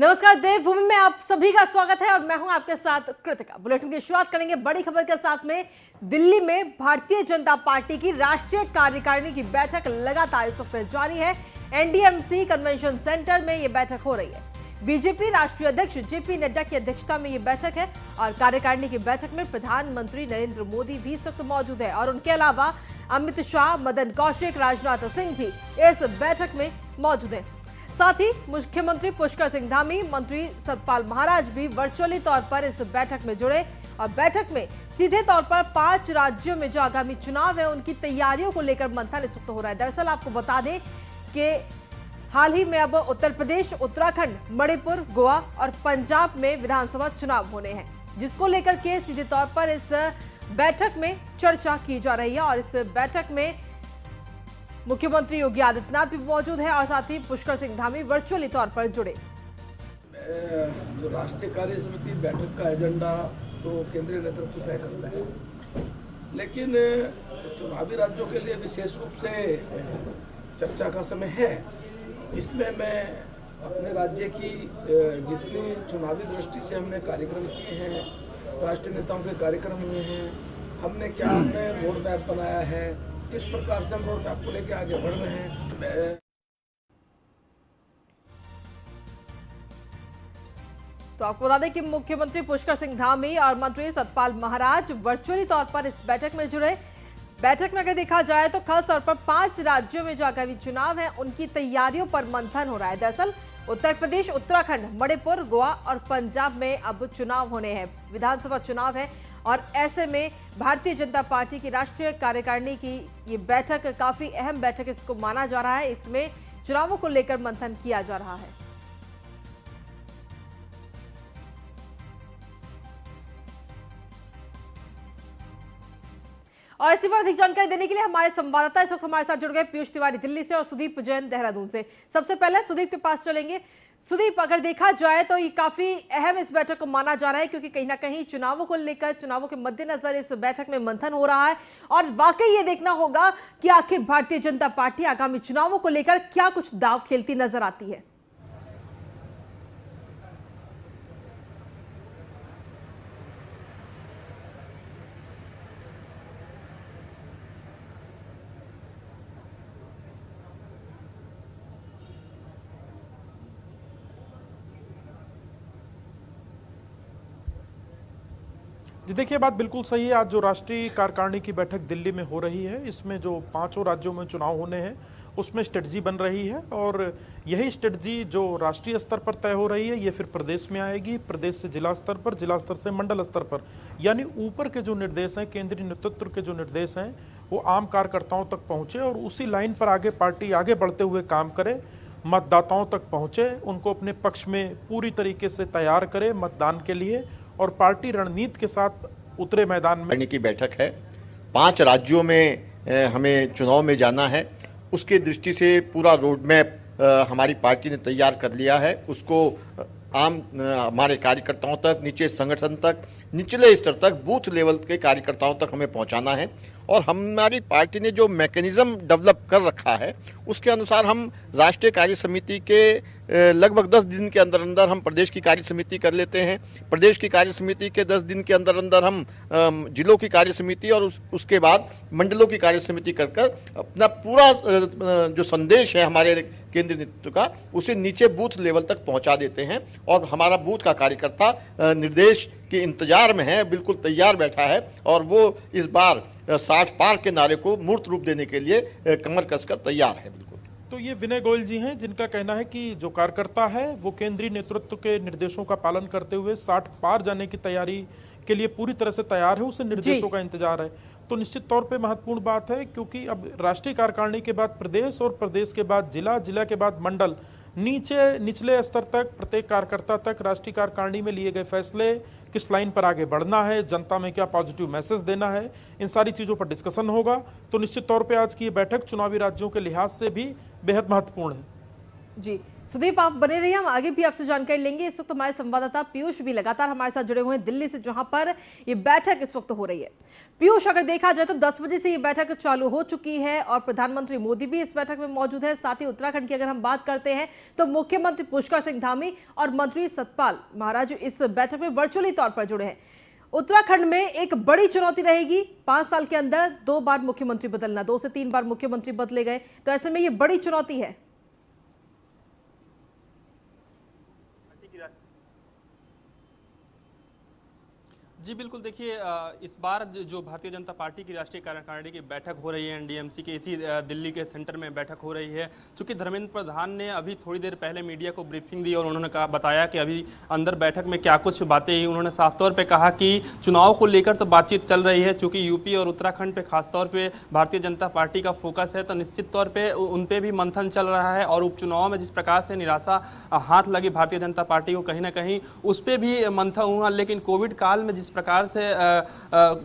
नमस्कार, देवभूमि में आप सभी का स्वागत है और मैं हूं आपके साथ कृतिका। बुलेटिन की शुरुआत करेंगे बड़ी खबर के साथ में। दिल्ली में भारतीय जनता पार्टी की राष्ट्रीय कार्यकारिणी की बैठक लगातार इस वक्त जारी है। एनडीएमसी कन्वेंशन सेंटर में यह बैठक हो रही है। बीजेपी राष्ट्रीय अध्यक्ष जेपी नड्डा की अध्यक्षता में यह बैठक है और कार्यकारिणी की बैठक में प्रधानमंत्री नरेंद्र मोदी भी इस वक्त मौजूद है और उनके अलावा अमित शाह, मदन कौशिक, राजनाथ सिंह भी इस बैठक में मौजूद है। साथ ही मुख्यमंत्री पुष्कर सिंह धामी, मंत्री सतपाल महाराज भी वर्चुअली तौर पर इस बैठक में जुड़े और बैठक में सीधे तौर पर 5 राज्यों में जो आगामी चुनाव है उनकी तैयारियों को लेकर मंथन इस वक्त हो रहा है। दरअसल आपको बता दें कि हाल ही में अब उत्तर प्रदेश, उत्तराखंड, मणिपुर, गोवा और पंजाब में विधानसभा चुनाव होने हैं, जिसको लेकर के सीधे तौर पर इस बैठक में चर्चा की जा रही है और इस बैठक में मुख्यमंत्री योगी आदित्यनाथ भी मौजूद है और साथ ही पुष्कर सिंह धामी वर्चुअली तौर पर जुड़े। जो राष्ट्रीय कार्य समिति बैठक का एजेंडा तो केंद्रीय नेतृत्व तय करता है, लेकिन चुनावी राज्यों के लिए विशेष रूप से चर्चा का समय है। इसमें मैं अपने राज्य की जितनी चुनावी दृष्टि से हमने कार्यक्रम किए हैं, राष्ट्रीय नेताओं के कार्यक्रम हुए हैं, हमने क्या हमने रोड मैप बनाया है, किस प्रकार से हम रोड मैप को लेकर आगे बढ़ रहे हैं। तो आपको बता दें कि मुख्यमंत्री पुष्कर सिंह धामी और मंत्री सतपाल महाराज वर्चुअली तौर पर इस बैठक में जुड़े। बैठक में अगर देखा जाए तो खास तौर पर 5 राज्यों में जो आगामी चुनाव है उनकी तैयारियों पर मंथन हो रहा है। दरअसल उत्तर प्रदेश, उत्तराखंड, मणिपुर, गोवा और पंजाब में अब चुनाव होने हैं, विधानसभा चुनाव है और ऐसे में भारतीय जनता पार्टी की राष्ट्रीय कार्यकारिणी की ये बैठक काफी अहम बैठक इसको माना जा रहा है। इसमें चुनावों को लेकर मंथन किया जा रहा है। और इसी पर अधिक जानकारी देने के लिए हमारे संवाददाता इस वक्त हमारे साथ जुड़ गए पीयूष तिवारी दिल्ली से और सुदीप जैन देहरादून से। सबसे पहले सुदीप के पास चलेंगे। सुदीप, अगर देखा जाए तो ये काफी अहम इस बैठक को माना जा रहा है क्योंकि कहीं ना कहीं चुनावों को लेकर, चुनावों के मद्देनजर इस बैठक में मंथन हो रहा है और वाकई ये देखना होगा कि आखिर भारतीय जनता पार्टी आगामी चुनावों को लेकर क्या कुछ दांव खेलती नजर आती है। जी देखिए, बात बिल्कुल सही है। आज जो राष्ट्रीय कार्यकारिणी की बैठक दिल्ली में हो रही है, इसमें जो 5 राज्यों में चुनाव होने हैं उसमें स्ट्रेटजी बन रही है और यही स्ट्रेटजी जो राष्ट्रीय स्तर पर तय हो रही है ये फिर प्रदेश में आएगी, प्रदेश से जिला स्तर पर, जिला स्तर से मंडल स्तर पर, यानी ऊपर के जो निर्देश हैं, केंद्रीय नेतृत्व के जो निर्देश हैं वो आम कार्यकर्ताओं तक पहुँचे और उसी लाइन पर आगे पार्टी आगे बढ़ते हुए काम करे, मतदाताओं तक पहुँचे, उनको अपने पक्ष में पूरी तरीके से तैयार करे मतदान के लिए और पार्टी रणनीति के साथ उतरे मैदान में। की बैठक है, 5 राज्यों में हमें चुनाव में जाना है, उसके दृष्टि से पूरा रोड मैप हमारी पार्टी ने तैयार कर लिया है। उसको आम हमारे कार्यकर्ताओं तक, नीचे संगठन तक, निचले स्तर तक, बूथ लेवल के कार्यकर्ताओं तक हमें पहुंचाना है और हमारी पार्टी ने जो मैकेनिज्म डेवलप कर रखा है उसके अनुसार हम राष्ट्रीय कार्य समिति के लगभग 10 दिन के अंदर अंदर हम प्रदेश की कार्य समिति कर लेते हैं। प्रदेश की कार्य समिति के 10 दिन के अंदर अंदर हम जिलों की कार्य समिति और उसके बाद मंडलों की कार्य समिति कर अपना पूरा जो संदेश है हमारे केंद्रीय नेतृत्व का उसे नीचे बूथ लेवल तक पहुंचा देते हैं और हमारा बूथ का कार्यकर्ता निर्देश के इंतजार में है, बिल्कुल तैयार बैठा है और वो इस बार 60 पार के नारे को मूर्त रूप देने के लिए कमर कसकर तैयार है। बिल्कुल। तो ये विनय गोयल जी हैं जिनका कहना है कि जो कार्यकर्ता है वो केंद्रीय नेतृत्व के निर्देशों का पालन करते हुए 60 पार जाने की तैयारी के लिए पूरी तरह से तैयार है, उसे निर्देशों का इंतजार है। तो निश्चित तौर पे महत्वपूर्ण बात है क्योंकि अब राष्ट्रीय कार्यकारिणी के बाद प्रदेश और प्रदेश के बाद जिला, जिला के बाद मंडल, निचले स्तर तक प्रत्येक कार्यकर्ता तक राष्ट्रीय कार्यकारिणी में लिए गए फैसले, किस लाइन पर आगे बढ़ना है, जनता में क्या पॉजिटिव मैसेज देना है, इन सारी चीज़ों पर डिस्कशन होगा। तो निश्चित तौर पे आज की ये बैठक चुनावी राज्यों के लिहाज से भी बेहद महत्वपूर्ण है। जी सुदीप, आप बने रहिए, हम आगे भी आपसे जानकारी लेंगे। इस वक्त हमारे संवाददाता पीयूष भी लगातार हमारे साथ जुड़े हुए हैं दिल्ली से, जहां पर ये बैठक इस वक्त हो रही है। पीयूष, अगर देखा जाए तो 10 बजे से ये बैठक चालू हो चुकी है और प्रधानमंत्री मोदी भी इस बैठक में मौजूद है। साथ ही उत्तराखंड की अगर हम बात करते हैं तो मुख्यमंत्री पुष्कर सिंह धामी और मंत्री सतपाल महाराज इस बैठक में वर्चुअली तौर पर जुड़े हैं। उत्तराखंड में एक बड़ी चुनौती रहेगी, 5 साल के अंदर 2 बार मुख्यमंत्री बदलना, 2 से 3 बार मुख्यमंत्री बदले गए, तो ऐसे में ये बड़ी चुनौती है। जी बिल्कुल, देखिए इस बार जो भारतीय जनता पार्टी की राष्ट्रीय कार्यकारिणी की बैठक हो रही है एनडीएमसी के इसी दिल्ली के सेंटर में बैठक हो रही है। चूंकि धर्मेंद्र प्रधान ने अभी थोड़ी देर पहले मीडिया को ब्रीफिंग दी और उन्होंने बताया कि अभी अंदर बैठक में क्या कुछ बातें हुई। उन्होंने साफ तौर पे कहा कि चुनाव को लेकर तो बातचीत चल रही है, चूंकि यूपी और उत्तराखंड पे खासतौर पे भारतीय जनता पार्टी का फोकस है, तो निश्चित तौर पर उन पर भी मंथन चल रहा है। और उपचुनाव में जिस प्रकार से निराशा हाथ लगी भारतीय जनता पार्टी को, कहीं ना कहीं उस पर भी मंथन हुआ। लेकिन कोविड काल में जिस प्रकार से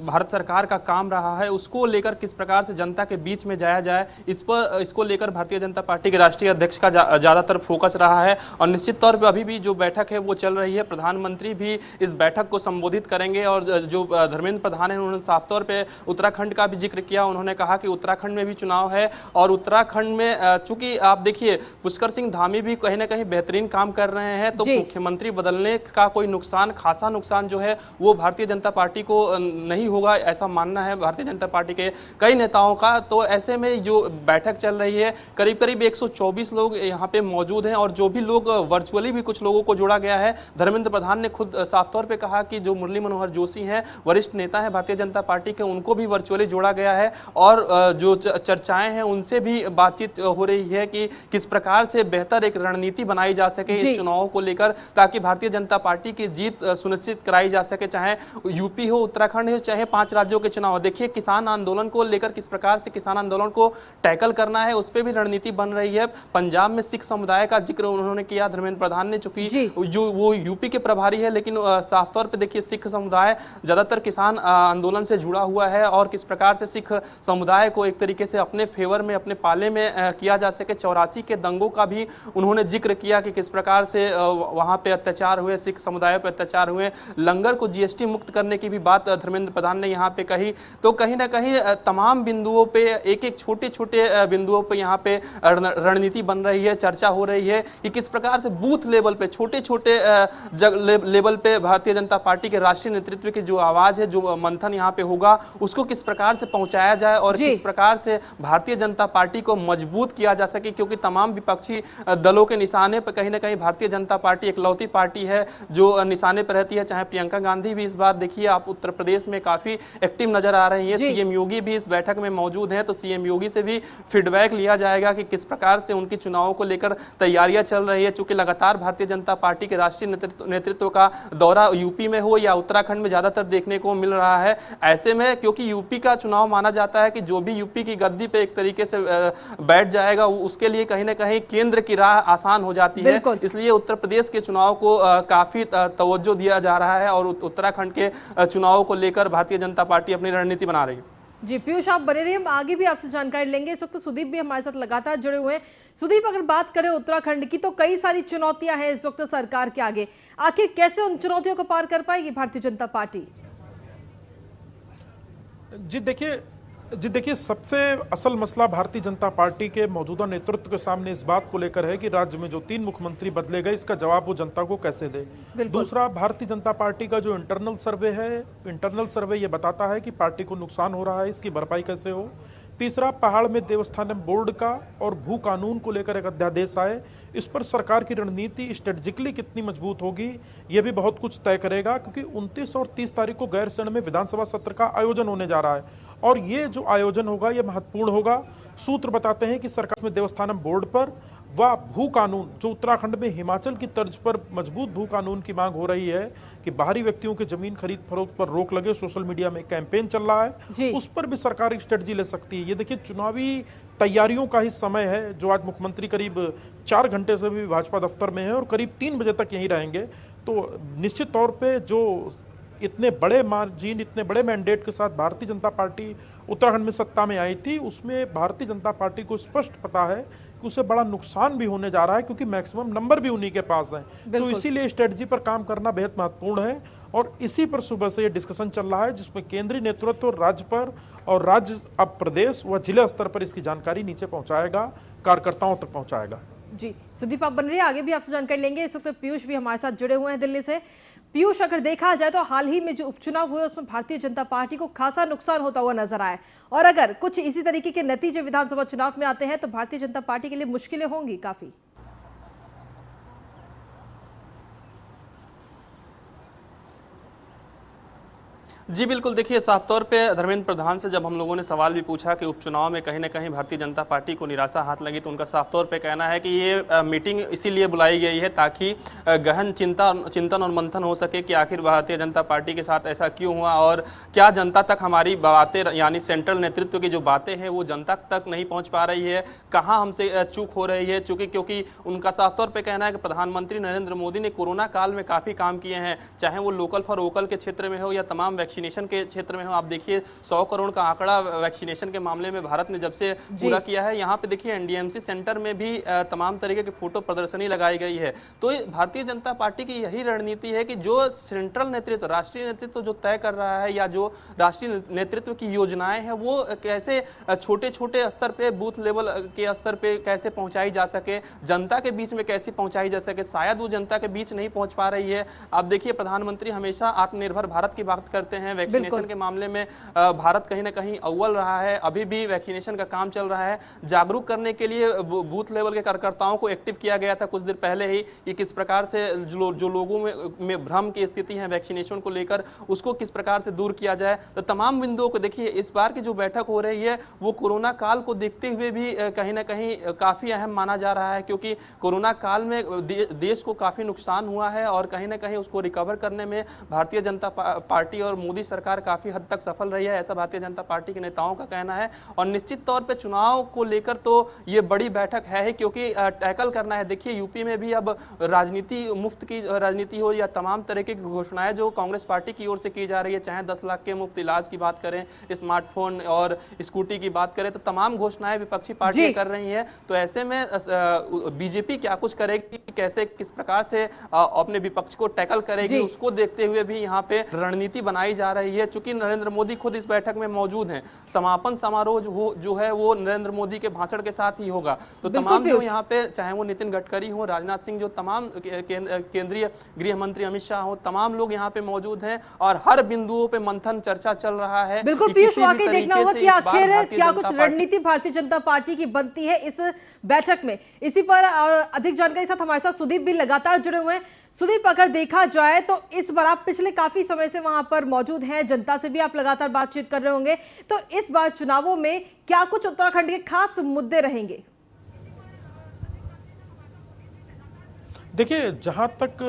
भारत सरकार का काम रहा है, उसको लेकर किस प्रकार से जनता के बीच में जाया जाए, इसको लेकर भारतीय जनता पार्टी के राष्ट्रीय अध्यक्ष का ज्यादातर फोकस रहा है। और निश्चित तौर पे अभी भी जो बैठक है वो चल रही है। प्रधानमंत्री भी इस बैठक को संबोधित करेंगे और जो धर्मेंद्र प्रधान है उन्होंने साफ तौर पे उत्तराखंड का भी जिक्र किया। उन्होंने कहा कि उत्तराखंड में भी चुनाव है और उत्तराखंड में चूंकि आप देखिए पुष्कर सिंह धामी भी कहीं ना कहीं बेहतरीन काम कर रहे हैं, तो मुख्यमंत्री बदलने का कोई नुकसान, खासा नुकसान जो है वो भारतीय जनता पार्टी को नहीं होगा, ऐसा मानना है भारतीय जनता पार्टी के कई नेताओं का। तो ऐसे में जो बैठक चल रही है, करीब करीब 124 लोग यहाँ पे मौजूद हैं और जो भी लोग वर्चुअली भी कुछ लोगों को जोड़ा गया है। धर्मेंद्र प्रधान ने खुद साफ तौर पे कहा कि जो मुरली मनोहर जोशी हैं, वरिष्ठ नेता हैं भारतीय जनता पार्टी के, उनको भी वर्चुअली जोड़ा गया है और जो चर्चाएं हैं उनसे भी बातचीत हो रही है कि किस प्रकार से बेहतर एक रणनीति बनाई जा सके इस चुनाव को लेकर, ताकि भारतीय जनता पार्टी की जीत सुनिश्चित कराई जा सके, चाहे यूपी हो, उत्तराखंड हो, चाहे 5 राज्यों के चुनाव। देखिए किसान आंदोलन को लेकर किस प्रकार से किसान आंदोलन को टैकल करना है, उस पर भी रणनीति बन रही है। पंजाब में सिख समुदाय का जिक्र उन्होंने किया धर्मेंद्र प्रधान ने, चूंकि जो वो यूपी के प्रभारी है, लेकिन साफ तौर पे देखिए सिख समुदाय ज्यादातर किसान आंदोलन से जुड़ा हुआ है और किस प्रकार से सिख समुदाय को एक तरीके से अपने फेवर में, अपने पाले में किया जा सके। 84 के दंगों का भी उन्होंने जिक्र किया कि किस प्रकार से वहां पे अत्याचार हुए, सिख समुदाय पर अत्याचार हुए। लंगर को जीएसटी मुक्त करने की भी बात धर्मेंद्र प्रधान ने यहाँ पे कही। तो कहीं ना कहीं तमाम बिंदुओं पे, एक एक छोटे छोटे बिंदुओं पे यहाँ पे रणनीति बन रही है, चर्चा हो रही है कि किस प्रकार से बूथ लेवल पे, छोटे छोटे लेवल पे भारतीय जनता पार्टी के राष्ट्रीय नेतृत्व की जो आवाज है, जो मंथन यहाँ पे होगा, उसको किस प्रकार से पहुंचाया जाए और किस प्रकार से भारतीय जनता पार्टी को मजबूत किया जा सके। क्योंकि तमाम विपक्षी दलों के निशाने पर कहीं ना कहीं भारतीय जनता पार्टी इकलौती पार्टी है जो निशाने पर रहती है। चाहे प्रियंका गांधी भी इस बार देखिए आप उत्तर प्रदेश में काफी एक्टिव नजर आ रही है, सीएम योगी भी इस बैठक में मौजूद हैं, तो सीएम योगी से भी फीडबैक लिया जाएगा कि किस प्रकार से उनकी चुनावों को लेकर तैयारियां चल रही है। चूंकि लगातार भारतीय जनता पार्टी के राष्ट्रीय नेतृत्व का दौरा यूपी में हो या उत्तराखंड में ज्यादातर देखने को मिल रहा है। ऐसे में क्योंकि यूपी का चुनाव माना जाता है कि जो भी यूपी की गद्दी पे एक तरीके से बैठ जाएगा, उसके लिए कहीं ना कहीं केंद्र की राह आसान हो जाती है। इसलिए उत्तर प्रदेश के चुनाव को काफी तवज्जो दिया जा रहा है और उत्तराखंड के चुनावों को लेकर भारतीय जनता पार्टी अपनी रणनीति बना रही है। जी पीयूष, आप बने रहिए, हम आगे भी आपसे जानकारी लेंगे। इस वक्त सुदीप भी हमारे साथ लगातार जुड़े हुए हैं। सुदीप, अगर बात करें उत्तराखंड की तो कई सारी चुनौतियां हैं इस वक्त सरकार के आगे, आखिर कैसे उन चुनौतियों को पार कर पाएगी भारतीय जनता पार्टी? जी देखिए सबसे असल मसला भारतीय जनता पार्टी के मौजूदा नेतृत्व के सामने इस बात को लेकर है कि राज्य में जो 3 मुख्यमंत्री बदले गए, इसका जवाब वो जनता को कैसे दे। दूसरा, भारतीय जनता पार्टी का जो इंटरनल सर्वे है, इंटरनल सर्वे ये बताता है कि पार्टी को नुकसान हो रहा है, इसकी भरपाई कैसे हो। तीसरा, पहाड़ में देवस्थानम बोर्ड का और भू कानून को लेकर एक अध्यादेश आए, इस पर सरकार की रणनीति स्ट्रेटेजिकली कितनी मजबूत होगी, यह भी बहुत कुछ तय करेगा। क्योंकि 29 और 30 तारीख को गैरसैंण में विधानसभा सत्र का आयोजन होने जा रहा है और ये जो आयोजन होगा ये महत्वपूर्ण होगा। सूत्र बताते हैं कि सरकार में देवस्थानम बोर्ड पर व भू कानून, जो उत्तराखंड में हिमाचल की तर्ज पर मजबूत भू कानून की मांग हो रही है कि बाहरी व्यक्तियों के जमीन खरीद फरोख्त पर रोक लगे, सोशल मीडिया में कैंपेन चल रहा है, उस पर भी सरकार एक स्ट्रेटजी ले सकती है। ये देखिए चुनावी तैयारियों का ही समय है, जो आज मुख्यमंत्री करीब 4 घंटे से भी भाजपा दफ्तर में है और करीब 3 बजे तक यहीं रहेंगे। तो निश्चित तौर पर जो इतने बड़े मार्जिन, इतने बड़े मैंडेट के साथ भारतीय जनता पार्टी उत्तराखंड में सत्ता में आई थी, उसमें भारतीय जनता पार्टी को स्पष्ट पता है कि उसे बड़ा नुकसान भी होने जा रहा है, क्योंकि मैक्सिमम नंबर भी उन्हीं के पास हैं। तो बिल्कुल। इसीलिए स्ट्रेटजी पर काम करना बेहद महत्वपूर्ण है और इसी पर सुबह से ये डिस्कशन चल रहा है, जिसमें केंद्रीय नेतृत्व राज्य पर और राज्य अब प्रदेश व जिला स्तर पर इसकी जानकारी नीचे पहुंचाएगा, कार्यकर्ताओं तक पहुंचाएगा। जी सुदीप, आप बन रही है, आगे भी आपसे जानकारी लेंगे। इस वक्त पीयूष भी हमारे साथ जुड़े हुए हैं दिल्ली से। पीयूष, अगर देखा जाए तो हाल ही में जो उपचुनाव हुए उसमें भारतीय जनता पार्टी को खासा नुकसान होता हुआ नजर आया, और अगर कुछ इसी तरीके के नतीजे विधानसभा चुनाव में आते हैं तो भारतीय जनता पार्टी के लिए मुश्किलें होंगी काफी। जी बिल्कुल, देखिए साफ तौर पे धर्मेंद्र प्रधान से जब हम लोगों ने सवाल भी पूछा कि उपचुनाव में कहीं ना कहीं भारतीय जनता पार्टी को निराशा हाथ लगी, तो उनका साफ तौर पे कहना है कि ये मीटिंग इसीलिए बुलाई गई है ताकि गहन चिंतन और मंथन हो सके कि आखिर भारतीय जनता पार्टी के साथ ऐसा क्यों हुआ और क्या जनता तक हमारी बातें, यानी सेंट्रल नेतृत्व की जो बातें हैं वो जनता तक नहीं पहुँच पा रही है, कहाँ हमसे चूक हो रही है। क्योंकि उनका साफ तौर पर कहना है कि प्रधानमंत्री नरेंद्र मोदी ने कोरोना काल में काफ़ी काम किए हैं, चाहे वो लोकल फॉर वोकल के क्षेत्र में हो या तमाम वैक्सीनेशन के क्षेत्र में हो। आप देखिए 100 करोड़ का आंकड़ा वैक्सीनेशन के मामले में भारत ने जब से पूरा किया है। यहाँ पे देखिए एनडीएमसी सेंटर में भी तमाम तरीके की फोटो प्रदर्शनी लगाई गई है। तो भारतीय जनता पार्टी की यही रणनीति है कि जो सेंट्रल नेतृत्व, राष्ट्रीय नेतृत्व जो तय कर रहा है या जो राष्ट्रीय नेतृत्व की योजनाएं हैं वो कैसे छोटे छोटे स्तर पे, बूथ लेवल के स्तर पे कैसे पहुंचाई जा सके, जनता के बीच में कैसे पहुंचाई जा सके। शायद वो जनता के बीच नहीं पहुंच पा रही है। आप देखिए प्रधानमंत्री हमेशा आत्मनिर्भर भारत की बात करते हैं, वैक्सीनेशन के मामले में भारत कहीं ना कहीं अव्वल रहा है, अभी भी वैक्सीनेशन का काम चल रहा है। जागरूक करने के लिए बूथ लेवल के कार्यकर्ताओं को एक्टिव किया गया था कुछ देर पहले ही कि किस प्रकार से जो लोगों में भ्रम की स्थिति है वैक्सीनेशन को लेकर, उसको किस प्रकार से दूर किया जाए। तो तमाम बिंदुओं को देखिए, इस बार की जो बैठक हो रही है वो कोरोना काल को देखते हुए भी कहीं ना कहीं काफी अहम माना जा रहा है, क्योंकि कोरोना काल में देश को काफी नुकसान हुआ है और कहीं ना कहीं उसको रिकवर करने में भारतीय जनता पार्टी और मोदी सरकार काफी हद तक सफल रही है, ऐसा भारतीय जनता पार्टी के नेताओं का कहना है। और निश्चित तौर पे चुनाव को लेकर तो ये बड़ी बैठक है ही, क्योंकि टैकल करना है। देखिए यूपी में भी अब राजनीति मुफ्त की राजनीति हो या तमाम तरह की घोषणाएं जो कांग्रेस पार्टी की ओर से की जा रही है, चाहे 10 लाख के मुफ्त इलाज की बात करें, स्मार्टफोन और स्कूटी की बात करें, तो तमाम घोषणाएं विपक्षी पार्टियां कर रही है। तो ऐसे में बीजेपी क्या कुछ करेगी, कैसे किस प्रकार से अपने विपक्ष को टैकल करेगी, उसको देखते हुए भी यहाँ पे रणनीति बनाई जा रही है। चूंकि नरेंद्र मोदी खुद इस बैठक में मौजूद हैं, समापन समारोह जो है वो नरेंद्र मोदी के भाषण के साथ ही होगा। तो तमाम जो यहाँ पे, चाहे वो नितिन गडकरी हो, राजनाथ सिंह, जो तमाम केंद्रीय गृह मंत्री अमित शाह हो, तमाम लोग यहाँ पे मौजूद हैं और हर बिंदुओं पे मंथन चर्चा चल रहा है। बिल्कुल पीयूष, वाकई देखना होगा कि आखिर क्या कुछ रणनीति भारतीय जनता पार्टी की बनती है इस बैठक में। इसी पर अधिक जानकारी साथ हमारे साथ सुदीप भी लगातार जुड़े हुए हैं। सुदीप, अगर देखा जाए तो इस बार आप पिछले काफी समय से वहां पर मौजूद हैं, जनता से भी आप लगातार बातचीत कर रहे होंगे, तो इस बार चुनावों में क्या कुछ उत्तराखंड के खास मुद्दे रहेंगे? देखिए, जहां तक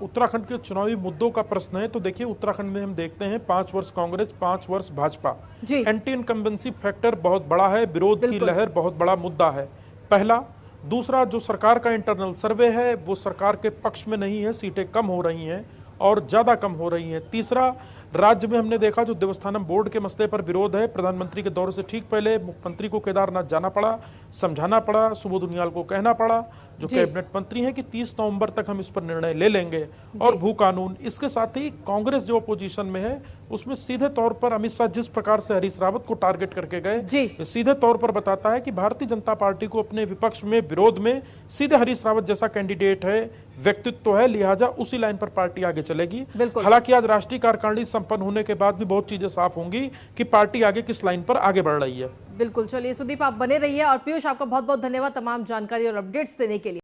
उत्तराखंड के चुनावी मुद्दों का प्रश्न है, तो देखिए उत्तराखंड में हम देखते हैं 5 वर्ष कांग्रेस, 5 वर्ष भाजपा। एंटी इनकम्बेंसी फैक्टर बहुत बड़ा है, विरोध की लहर बहुत बड़ा मुद्दा है, पहला। दूसरा, जो सरकार का इंटरनल सर्वे है वो सरकार के पक्ष में नहीं है, सीटें कम हो रही हैं और ज़्यादा कम हो रही हैं। तीसरा, राज्य में हमने देखा जो देवस्थानम बोर्ड के मसले पर विरोध है, प्रधानमंत्री के दौरे से ठीक पहले मुख्यमंत्री को केदारनाथ जाना पड़ा, समझाना पड़ा, सुबोध उनियाल को कहना पड़ा, जो कैबिनेट मंत्री हैं, कि 30 नवंबर तक हम इस पर निर्णय ले लेंगे। और भू कानून, इसके साथ ही कांग्रेस जो अपोजिशन में है उसमें सीधे तौर पर अमित शाह जिस प्रकार से हरीश रावत को टारगेट करके गए, सीधे तौर पर बताता है कि भारतीय जनता पार्टी को अपने विपक्ष में, विरोध में सीधे हरीश रावत जैसा कैंडिडेट है, व्यक्तित्व है, लिहाजा उसी लाइन पर पार्टी आगे चलेगी। हालांकि आज राष्ट्रीय कार्यकारिणी संपन्न होने के बाद भी बहुत चीजें साफ होंगी कि पार्टी आगे किस लाइन पर आगे बढ़ रही है। बिल्कुल, चलिए सुदीप आप बने रहिए, और पीयूष आपका बहुत बहुत धन्यवाद तमाम जानकारी और अपडेट्स देने के लिए।